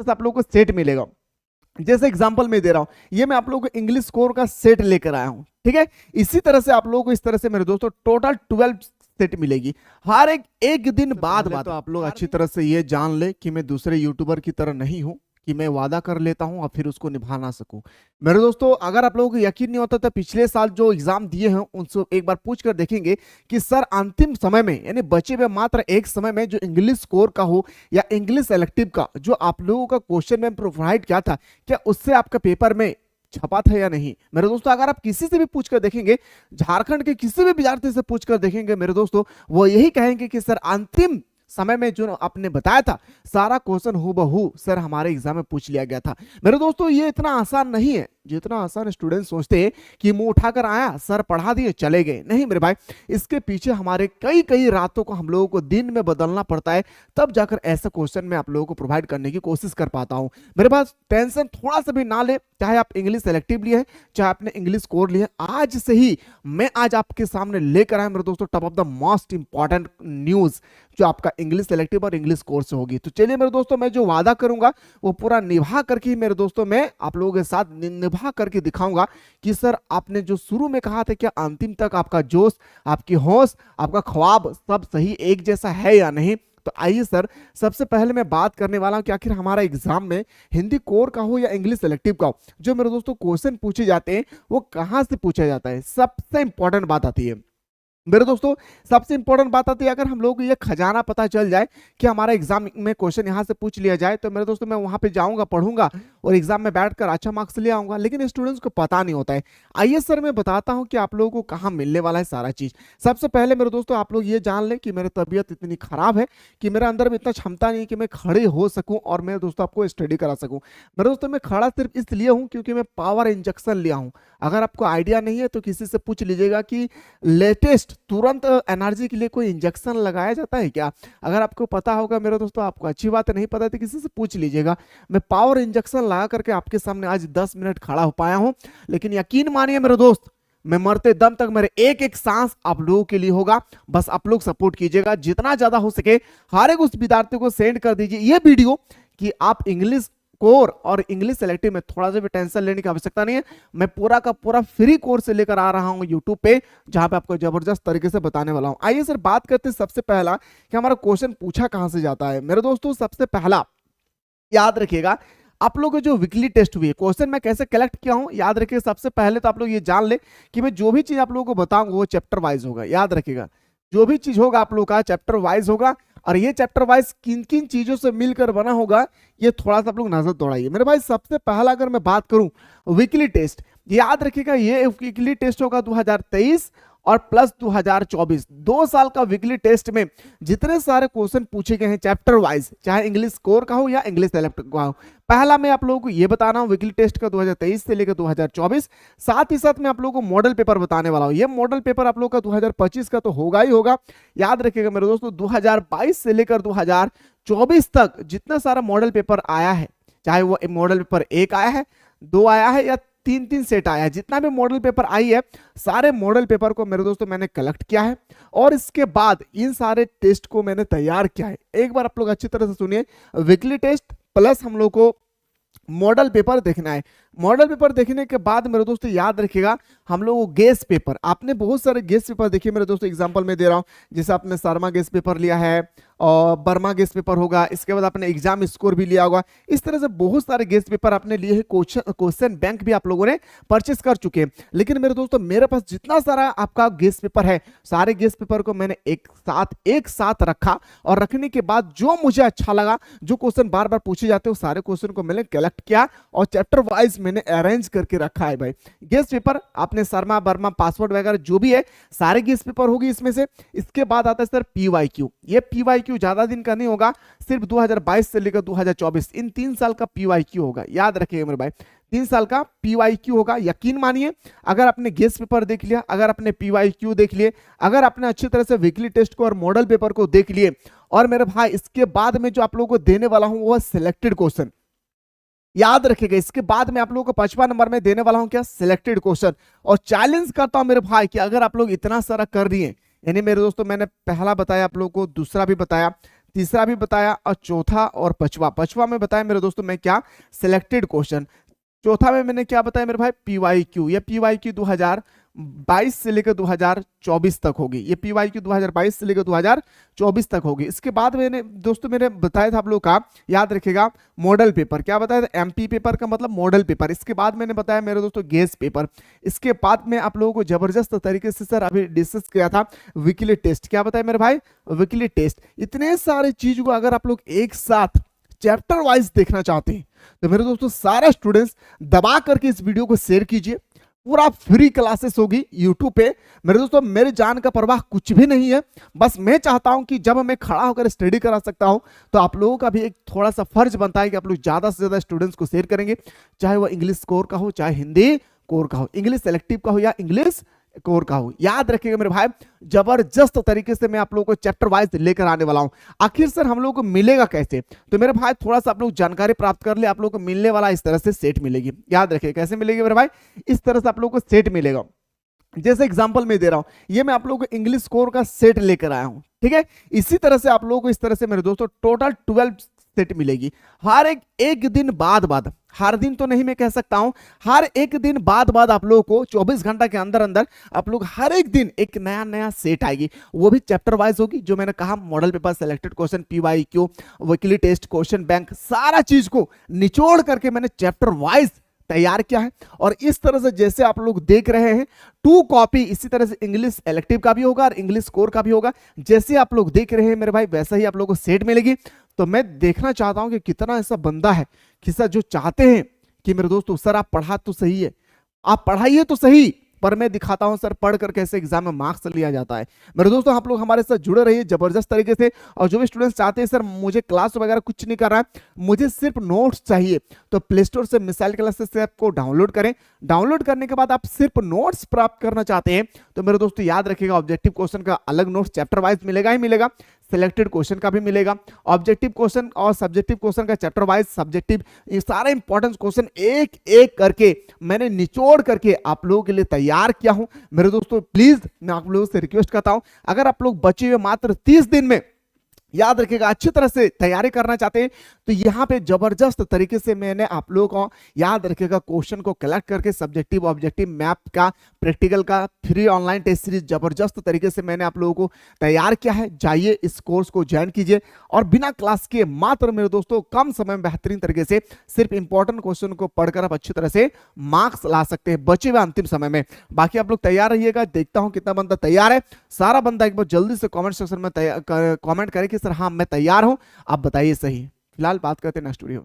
तरह से आप लोगों को सेट मिलेगा। जैसे एग्जांपल मैं दे रहा हूं, ये मैं आप लोगों को इंग्लिश स्कोर का सेट लेकर आया हूं, ठीक है। इसी तरह से आप लोगों को इस तरह से मेरे दोस्तों टोटल 12 सेट मिलेगी हर एक दिन बाद। तो आप लोग अच्छी तरह से ये जान ले कि मैं दूसरे यूट्यूबर की तरह नहीं हूं कि मैं वादा कर लेता हूं और फिर उसको निभा ना सकूं। मेरे दोस्तों अगर आप लोगों को यकीन नहीं होता तो पिछले साल जो एग्जाम दिए हैं उनसे एक बार पूछ कर देखेंगे कि सर अंतिम समय में यानी बचे हुए मात्र एक समय में जो इंग्लिश स्कोर का हो या इंग्लिश इलेक्टिव का जो आप लोगों का क्वेश्चन में प्रोवाइड किया था, क्या उससे आपका पेपर में छपा था या नहीं। मेरे दोस्तों अगर आप किसी से भी पूछ कर देखेंगे, झारखंड के किसी भी विद्यार्थी से पूछ कर देखेंगे मेरे दोस्तों, वो यही कहेंगे कि सर अंतिम समय में जो आपने बताया था सारा क्वेश्चन हूबहू सर हमारे एग्जाम में पूछ लिया गया था। मेरे दोस्तों ये इतना आसान नहीं है जितना आसान स्टूडेंट सोचते हैं कि मुंह उठाकर आया सर पढ़ा दिए चले गए। नहीं मेरे भाई, इसके पीछे हमारे कई रातों को हम लोगों को दिन में बदलना पड़ता है, तब जाकर ऐसा क्वेश्चन मैं आप लोगों को प्रोवाइड करने की कोशिश कर पाता हूं। मेरे पास टेंशन थोड़ा सा भी ना ले, चाहे आप इंग्लिश सेलेक्टिव लिए हैं चाहे आपने इंग्लिश कोर लिए, आज से ही मैं आज आपके सामने लेकर आया मेरे दोस्तों top of the most important news जो आपका इंग्लिश सेलेक्टिव और इंग्लिश कोर्स से होगी। तो चलिए मेरे दोस्तों मैं जो वादा करूंगा वो पूरा निभा करके मेरे दोस्तों मैं आप लोगों के साथ निभा करके दिखाऊंगा कि सर आपने जो शुरू में कहा था क्या अंतिम तक आपका जोश, आपकी होश, आपका ख्वाब सब सही एक जैसा है या नहीं। तो आइए सर सबसे पहले मैं बात करने वाला हूं कि आखिर हमारा एग्जाम में हिंदी कोर का हो या इंग्लिश सेलेक्टिव का हो, जो मेरे दोस्तों क्वेश्चन पूछे जाते हैं वो कहां से पूछा जाता है। सबसे इंपॉर्टेंट बात आती है मेरे दोस्तों, सबसे इंपॉर्टेंट बात आती है अगर हम लोग को ये खजाना पता चल जाए कि हमारा एग्जाम में क्वेश्चन यहाँ से पूछ लिया जाए तो मेरे दोस्तों मैं वहां पे जाऊंगा, पढ़ूंगा और एग्जाम में बैठकर अच्छा मार्क्स ले आऊंगा, लेकिन स्टूडेंट्स को पता नहीं होता है। आइए सर मैं बताता हूं कि आप लोगों को कहाँ मिलने वाला है सारा चीज। सबसे पहले मेरे दोस्तों आप लोग ये जान लें कि मेरी तबीयत इतनी खराब है कि मेरे अंदर में इतना क्षमता नहीं कि मैं खड़े हो सकूं और मेरे दोस्तों आपको स्टडी करा सकूं। मेरे दोस्तों मैं खड़ा सिर्फ इसलिए हूं क्योंकि मैं पावर इंजेक्शन लिया हूं। अगर आपको आइडिया नहीं है तो किसी से पूछ लीजिएगा कि लेटेस्ट तुरंत एनर्जी के लिए कोई इंजेक्शन लगाया जाता है क्या। अगर आपको पता होगा मेरे दोस्तों, आपको अच्छी बात नहीं पता तो किसी से पूछ लीजिएगा। मैं पावर इंजेक्शन लगा करके आपके सामने आज 10 मिनट खड़ा हो पाया हूं, लेकिन यकीन मानिए मेरे दोस्त मैं मरते दम तक मेरे एक एक सांस आप लोगों के लिए होगा। बस आप लोग सपोर्ट कीजिएगा, जितना ज्यादा हो सके हर एक उस विद्यार्थी को सेंड कर दीजिए ये वीडियो कि आप इंग्लिश कोर और इंग्लिश सेलेक्टिव में थोड़ा सा भी टेंशन लेने की आवश्यकता नहीं है। मैं पूरा का पूरा फ्री कोर्स लेकर आ रहा हूं यूट्यूब पे, जहां पे आपको जबरदस्त तरीके से बताने वाला हूं। आइए सर बात करते हैं सबसे पहला कि हमारा क्वेश्चन पूछा कहां से जाता है। मेरे दोस्तों सबसे पहला याद रखिएगा, आप लोग जो वीकली टेस्ट हुई है क्वेश्चन मैं कैसे कलेक्ट किया हूं याद रखिए। सबसे पहले तो आप लोग ये जान ले कि मैं जो भी चीज आप लोगों को बताऊंगा वो चैप्टर वाइज होगा। याद रखिएगा जो भी चीज होगा आप लोग का चैप्टर वाइज होगा, और ये चैप्टर वाइज किन किन चीजों से मिलकर बना होगा ये थोड़ा सा आप लोग नजर दौड़ाइए। मेरे भाई सबसे पहला अगर मैं बात करूं वीकली टेस्ट, याद रखिएगा ये वीकली टेस्ट होगा 2023 और प्लस 2024 2 साल का वीकली टेस्ट में जितने सारे क्वेश्चन पूछे गए हैं चैप्टर वाइज, चाहे इंग्लिश कोर का हो या इंग्लिश सेलेक्टिव का हो। पहला मैं आप लोगों को ये बताना हूं वीकली टेस्ट का 2023 से लेकर 2024, साथ ही साथ मैं आप लोगों को मॉडल पेपर बताने वाला हूं। ये मॉडल पेपर आप लोगों का 2025 का तो होगा ही होगा। याद रखिएगा मेरे दोस्तों 2022 से लेकर 2024 तक जितना सारा मॉडल पेपर आया है, चाहे वो मॉडल पेपर 1 आया है, 2 आया है या 3 सेट आया है, जितना भी मॉडल पेपर आई है सारे मॉडल पेपर को मेरे दोस्तों मैंने कलेक्ट किया है और इसके बाद इन सारे टेस्ट को मैंने तैयार किया है। एक बार आप लोग अच्छी तरह से सुनिए, वीकली टेस्ट प्लस हम लोग को मॉडल पेपर देखना है। मॉडल पेपर देखने के बाद मेरे दोस्तों याद रखिएगा हम लोग गेस पेपर, आपने बहुत सारे गेस पेपर देखे मेरे दोस्तों, एग्जांपल में दे रहा हूं जैसे आपने शर्मा गेस पेपर लिया है और बर्मा गेस पेपर होगा, इसके बाद आपने एग्जाम स्कोर भी लिया होगा। इस तरह से बहुत सारे गेस पेपर आपने लिए हैं, क्वेश्चन बैंक भी आप लोगों ने परचेस कर चुके हैं। लेकिन मेरे दोस्तों मेरे पास जितना सारा आपका गेस पेपर है सारे गेस पेपर को मैंने एक साथ रखा और रखने के बाद जो मुझे अच्छा लगा, जो क्वेश्चन बार बार पूछे जाते हैं सारे क्वेश्चन को मैंने कलेक्ट किया और चैप्टर वाइज मैंने अरेंज करके रखा है। भाई गेस पेपर आपने शर्मा बर्मा पासवर्ड वगैरह जो भी है सारे गेस पेपर होगी इसमें से। इसके बाद आता है सर पीवाईक्यू, ये पीवाईक्यू ज्यादा दिन का नहीं होगा, सिर्फ 2022 से लेकर 2024 इन 3 साल का पीवाईक्यू होगा। याद रखिएगा मेरे भाई 3 साल का पीवाईक्यू होगा। यकीन मानिए अगर आपने गेस पेपर देख लिया, अगर आपने पीवाईक्यू देख लिए, अगर आपने अच्छी तरह से वीकली टेस्ट को और मॉडल पेपर को देख लिए, और मेरे भाई इसके बाद में जो आप लोगों को देने वाला हूं वो सिलेक्टेड क्वेश्चन। याद रखिएगा इसके बाद में आप लोगों को 55 नंबर में देने वाला हूं क्या, सिलेक्टेड क्वेश्चन। और चैलेंज करता हूं मेरे भाई कि अगर आप लोग इतना सारा कर दिए, यानी मेरे दोस्तों मैंने पहला बताया आप लोगों को, दूसरा भी बताया, तीसरा भी बताया, और चौथा और पांचवा में बताया मेरे दोस्तों मैं क्या, सिलेक्टेड क्वेश्चन। चौथा में मैंने क्या बताया मेरे भाई, पीवाईक्यू। ये पीवाईक्यू 2022 से लेकर 2024 तक होगी। ये पीवाईक्यू 2022 से लेकर 2024 तक होगी। इसके बाद मैंने दोस्तों मैंने बताया था आप लोग का, याद रखिएगा, मॉडल पेपर। क्या बताया था, एमपी पेपर का मतलब मॉडल पेपर। इसके बाद मैंने बताया मेरे दोस्तों गेस पेपर। इसके बाद में आप लोगों को जबरदस्त तरीके से सर अभी डिस्कस किया था वीकली टेस्ट। क्या बताया मेरे भाई, वीकली टेस्ट। इतने सारे चीज को अगर आप लोग एक साथ चैप्टर वाइज देखना चाहते हैं तो मेरे दोस्तों सारे स्टूडेंट्स दबा करके इस वीडियो को शेयर कीजिए। पूरा फ्री क्लासेस होगी यूट्यूब पे। मेरे दोस्तों मेरे जान का परवाह कुछ भी नहीं है, बस मैं चाहता हूं कि जब मैं खड़ा होकर स्टडी करा सकता हूं तो आप लोगों का भी एक थोड़ा सा फर्ज बनता है कि आप लोग ज्यादा से ज्यादा स्टूडेंट्स को शेयर करेंगे, चाहे वो इंग्लिश कोर का हो, चाहे हिंदी कोर का हो, इंग्लिश सेलेक्टिव का हो या इंग्लिश कोर का हो। याद रखिएगा मेरे भाई, जबरदस्त तरीके से मैं आप लोगों को चैप्टर वाइज लेकर आने वाला हूं। आखिर सर हम लोगों को मिलेगा कैसे, तो मेरे भाई थोड़ा सा आप लोग जानकारी प्राप्त कर ले। आप लोगों को मिलने वाला इस तरह से सेट मिलेगी। याद रखिए कैसे मिलेगी मेरे भाई, इस तरह से आप लोगों को सेट मिलेगा। जैसे एग्जांपल मैं दे रहा हूं, ये मैं आप लोगों को इंग्लिश कोर का सेट लेकर आया हूं, ठीक है। इसी तरह से आप लोगों को इस तरह से मेरे दोस्तों टोटल 12 सेट मिलेगी। हर एक दिन बाद हर दिन तो नहीं मैं कह सकता हूं, हर एक दिन बाद आप लोगों को 24 घंटा के अंदर अंदर आप लोग हर एक दिन एक नया सेट आएगी। वो भी चैप्टर वाइज होगी। जो मैंने कहा model paper, selected question, PYQ, weekly test, question bank, सारा चीज को निचोड़ करके मैंने चैप्टर वाइज तैयार किया है। और इस तरह से जैसे आप लोग देख रहे हैं 2 कॉपी इसी तरह से इंग्लिश इलेक्टिव का भी होगा और इंग्लिश कोर का भी होगा। जैसे आप लोग देख रहे हैं मेरे भाई वैसा ही आप लोगों को सेट मिलेगी। तो मैं देखना चाहता हूं कि कितना ऐसा बंदा है कि सर जो चाहते हैं कि मेरे दोस्तों सर आप पढ़ा तो सही है, आप पढ़ाइए तो सही, पर मैं दिखाता हूं सर पढ़ कर कैसे एग्जाम में मार्क्स लिया जाता है। मेरे दोस्तों आप लोग हमारे साथ जुड़े रहिए जबरदस्त तरीके से। और जो भी स्टूडेंट्स चाहते हैं सर मुझे क्लास वगैरह कुछ नहीं कर रहा है, मुझे सिर्फ नोट्स चाहिए, तो प्ले स्टोर से मिसाइल क्लासेस ऐप को डाउनलोड करें। डाउनलोड करने के बाद आप सिर्फ नोट्स प्राप्त करना चाहते हैं तो मेरे दोस्तों याद रखिएगा ऑब्जेक्टिव क्वेश्चन का अलग नोट्स चैप्टर वाइज मिलेगा ही मिलेगा, सिलेक्टेड क्वेश्चन का भी मिलेगा, ऑब्जेक्टिव क्वेश्चन और सब्जेक्टिव क्वेश्चन का चैप्टर वाइज सब्जेक्टिव, ये सारे इंपॉर्टेंट क्वेश्चन एक एक करके मैंने निचोड़ करके आप लोगों के लिए तैयार किया हूं। मेरे दोस्तों प्लीज मैं आप लोगों से रिक्वेस्ट करता हूं, अगर आप लोग बचे हुए मात्र 30 दिन में याद रखिएगा अच्छी तरह से तैयारी करना चाहते हैं तो यहाँ पे जबरदस्त तरीके से मैंने आप लोगों को याद रखिएगा क्वेश्चन को कलेक्ट करके सब्जेक्टिव, ऑब्जेक्टिव, मैप का, प्रैक्टिकल का फ्री ऑनलाइन टेस्ट सीरीज जबरदस्त तरीके से मैंने आप लोगों को तैयार किया है। जाइए इस कोर्स को ज्वाइन कीजिए और बिना क्लास के मात्र मेरे दोस्तों कम समय में बेहतरीन तरीके से सिर्फ इंपॉर्टेंट क्वेश्चन को पढ़कर आप अच्छी तरह से मार्क्स ला सकते हैं बचे हुए अंतिम समय में। बाकी आप लोग तैयार रहिएगा, देखता हूं कितना बंदा तैयार है। सारा बंदा एक बार जल्दी से कॉमेंट सेक्शन में कॉमेंट करें कि सर हाँ मैं तैयार हूं, आप बताइए सही। फिलहाल बात करते हैं नेक्स्ट वीडियो में।